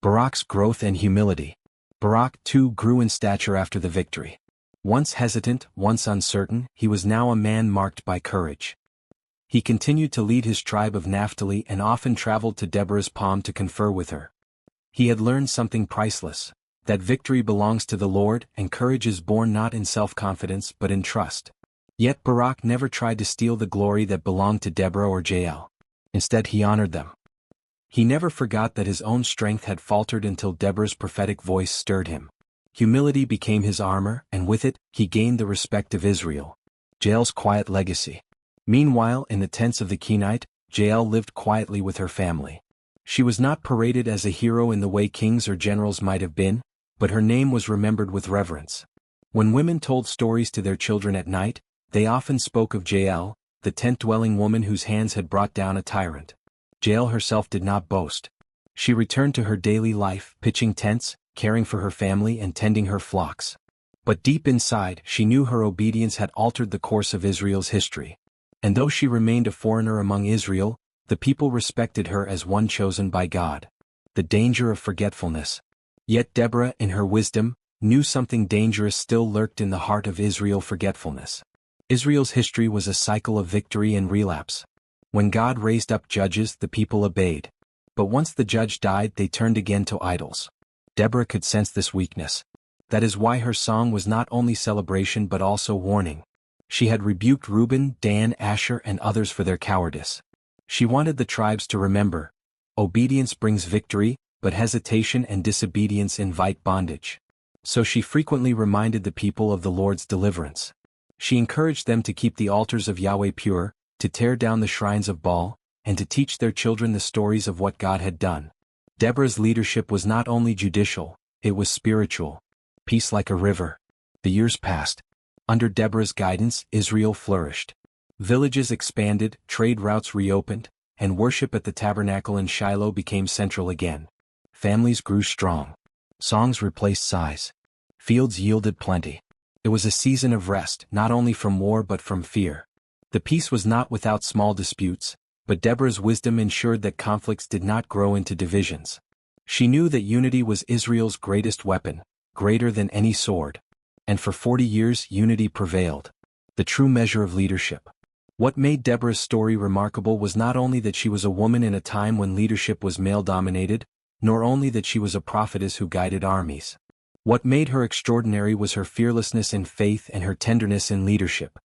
Barak's growth and humility. Barak too grew in stature after the victory. Once hesitant, once uncertain, he was now a man marked by courage. He continued to lead his tribe of Naphtali and often traveled to Deborah's palm to confer with her. He had learned something priceless, that victory belongs to the Lord and courage is born not in self-confidence but in trust. Yet Barak never tried to steal the glory that belonged to Deborah or Jael. Instead he honored them. He never forgot that his own strength had faltered until Deborah's prophetic voice stirred him. Humility became his armor, and with it, he gained the respect of Israel. Jael's quiet legacy. Meanwhile, in the tents of the Kenite, Jael lived quietly with her family. She was not paraded as a hero in the way kings or generals might have been, but her name was remembered with reverence. When women told stories to their children at night, they often spoke of Jael, the tent-dwelling woman whose hands had brought down a tyrant. Jael herself did not boast. She returned to her daily life, pitching tents, caring for her family and tending her flocks. But deep inside, she knew her obedience had altered the course of Israel's history. And though she remained a foreigner among Israel, the people respected her as one chosen by God. The danger of forgetfulness. Yet Deborah, in her wisdom, knew something dangerous still lurked in the heart of Israel: forgetfulness. Israel's history was a cycle of victory and relapse. When God raised up judges, the people obeyed. But once the judge died, they turned again to idols. Deborah could sense this weakness. That is why her song was not only celebration but also warning. She had rebuked Reuben, Dan, Asher, and others for their cowardice. She wanted the tribes to remember, obedience brings victory, but hesitation and disobedience invite bondage. So she frequently reminded the people of the Lord's deliverance. She encouraged them to keep the altars of Yahweh pure, to tear down the shrines of Baal, and to teach their children the stories of what God had done. Deborah's leadership was not only judicial, it was spiritual. Peace like a river. The years passed. Under Deborah's guidance, Israel flourished. Villages expanded, trade routes reopened, and worship at the tabernacle in Shiloh became central again. Families grew strong. Songs replaced sighs. Fields yielded plenty. It was a season of rest, not only from war but from fear. The peace was not without small disputes, but Deborah's wisdom ensured that conflicts did not grow into divisions. She knew that unity was Israel's greatest weapon, greater than any sword. And for 40 years unity prevailed. The true measure of leadership. What made Deborah's story remarkable was not only that she was a woman in a time when leadership was male-dominated, nor only that she was a prophetess who guided armies. What made her extraordinary was her fearlessness in faith and her tenderness in leadership.